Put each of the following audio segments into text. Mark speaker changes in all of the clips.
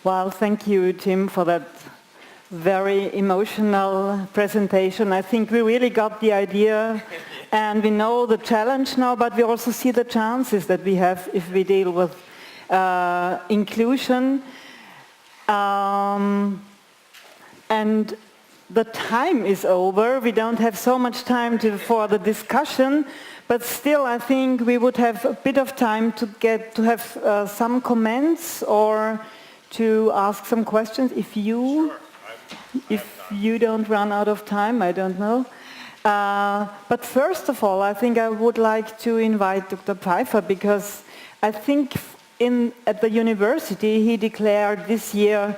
Speaker 1: Well, thank you, Tim, for that very emotional presentation. I think we really got the idea and we know the challenge now, but we also see the chances that we have if we deal with inclusion. And the time is over. We don't have so much time for the discussion, but still I think we would have a bit of time to have some comments or to ask some questions if you don't run out of time, I don't know. But first of all, I think I would like to invite Dr. Pfeiffer, because I think at the university he declared this year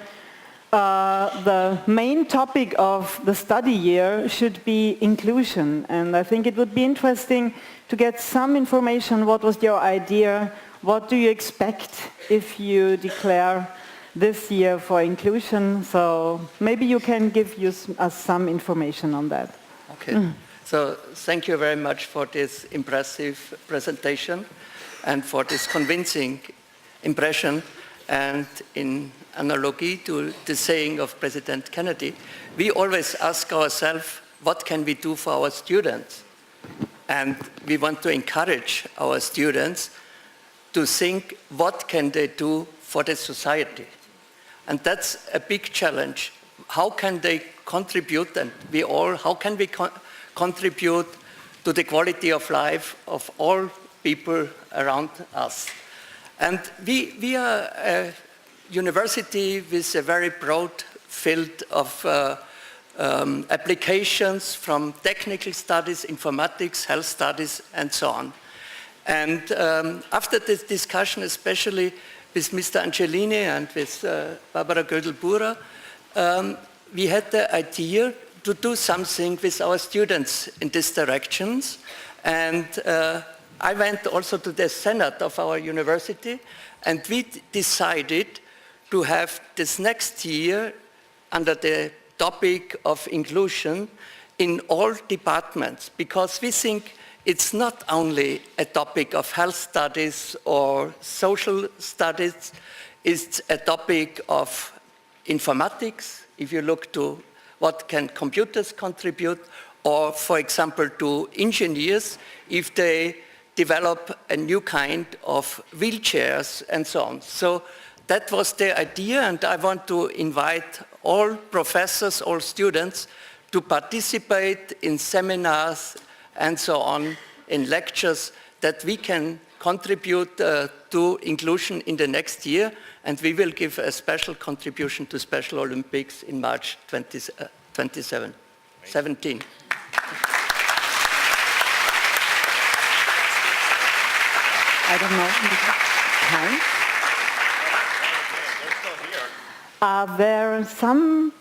Speaker 1: the main topic of the study year should be inclusion. And I think it would be interesting to get some information. What was your idea? What do you expect if you declare this year for inclusion? So maybe you can give us some information on that.
Speaker 2: Okay. So thank you very much for this impressive presentation and for this convincing impression. And in analogy to the saying of President Kennedy, we always ask ourselves, what can we do for our students? And we want to encourage our students to think, what can they do for the society? And that's a big challenge. How can they contribute, and how can we contribute to the quality of life of all people around us? And we are a university with a very broad field of applications, from technical studies, informatics, health studies, and so on. And after this discussion, especially with Mr. Angelini and with Barbara Gödel-Bura, we had the idea to do something with our students in these directions. And I went also to the Senate of our university, and we decided to have this next year under the topic of inclusion in all departments, because we think it's not only a topic of health studies or social studies, it's a topic of informatics, if you look to what can computers contribute, or for example to engineers, if they develop a new kind of wheelchairs and so on. So that was the idea, and I want to invite all professors, all students to participate in seminars and so on, in lectures, that we can contribute to inclusion in the next year, and we will give a special contribution to Special Olympics in March 2017.
Speaker 1: I don't know. Time? Are there some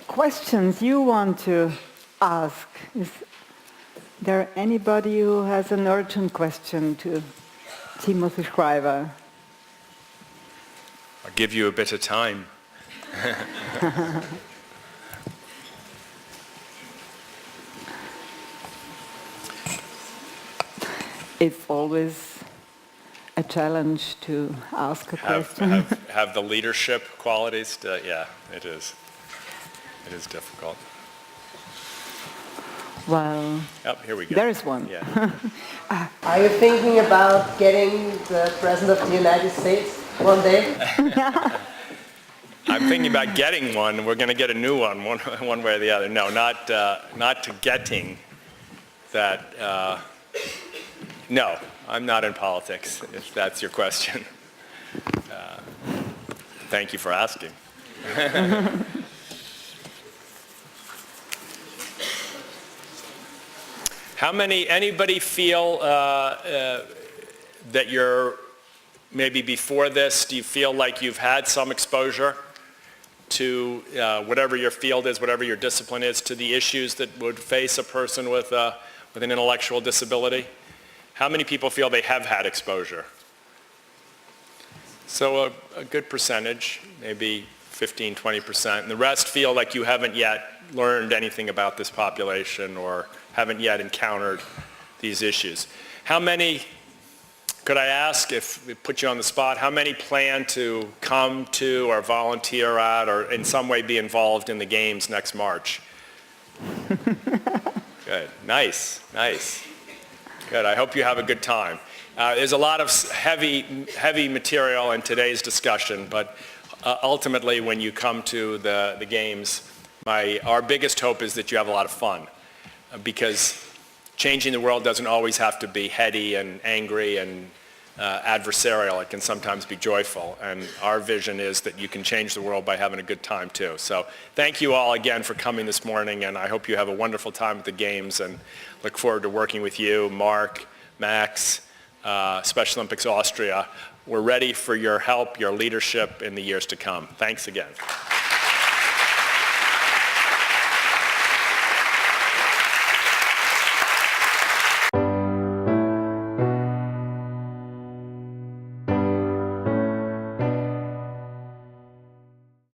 Speaker 1: questions you want to ask? Is there anybody who has an urgent question to Timothy Shriver?
Speaker 3: I'll give you a bit of time.
Speaker 1: It's always a challenge to ask a question.
Speaker 3: Have the leadership qualities yeah, it is. It is difficult.
Speaker 1: Well,
Speaker 3: here we go.
Speaker 1: There is one.
Speaker 3: Yeah.
Speaker 4: Are you thinking about getting the President of the United States one day?
Speaker 3: I'm thinking about getting one. We're going to get a new one way or the other. No, not to getting that. No, I'm not in politics, if that's your question. Thank you for asking. Anybody feel that you're, maybe before this, do you feel like you've had some exposure to whatever your field is, whatever your discipline is, to the issues that would face a person with an intellectual disability? How many people feel they have had exposure? So a good percentage, maybe 15, 20%. And the rest feel like you haven't yet learned anything about this population or haven't yet encountered these issues. How many Could I ask, if we put you on the spot, how many plan to come to or volunteer at or in some way be involved in the games next March? Good. Nice. Good. I hope you have a good time. There's a lot of heavy material in today's discussion, but ultimately when you come to the games, our biggest hope is that you have a lot of fun, because changing the world doesn't always have to be heady and angry and adversarial. It can sometimes be joyful, and our vision is that you can change the world by having a good time too. So thank you all again for coming this morning, and I hope you have a wonderful time at the games, and look forward to working with you, Mark, Max, Special Olympics Austria. We're ready for your help, your leadership in the years to come. Thanks again.